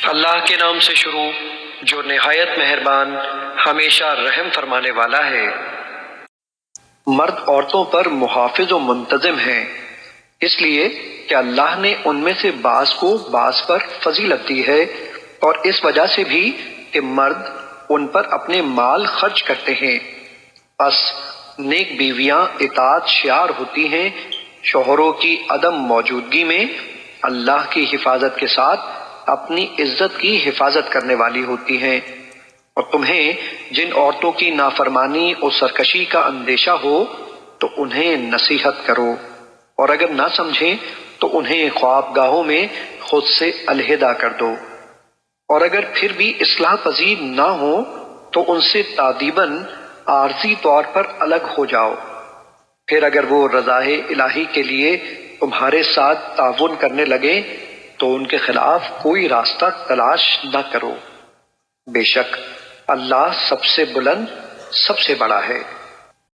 اللہ کے نام سے شروع جو نہایت مہربان ہمیشہ رحم فرمانے والا ہے۔ مرد عورتوں پر محافظ و منتظم ہیں، اس لیے کہ اللہ نے ان میں سے بعض کو بعض پر فضیلت دی ہے، اور اس وجہ سے بھی کہ مرد ان پر اپنے مال خرچ کرتے ہیں۔ بس نیک بیویاں اطاعت شیار ہوتی ہیں شوہروں کی عدم موجودگی میں اللہ کی حفاظت کے ساتھ اپنی عزت کی حفاظت کرنے والی ہوتی ہیں۔ اور تمہیں جن عورتوں کی نافرمانی اور سرکشی کا اندیشہ ہو تو انہیں نصیحت کرو، اور اگر نہ سمجھیں تو انہیں خوابگاہوں میں خود سے علیحدہ کر دو، اور اگر پھر بھی اصلاح پذیر نہ ہو تو ان سے تادیباً عارضی طور پر الگ ہو جاؤ۔ پھر اگر وہ رضائے الہی کے لیے تمہارے ساتھ تعاون کرنے لگے تو ان کے خلاف کوئی راستہ تلاش نہ کرو، بے شک اللہ سب سے بلند، سب سے بڑا ہے۔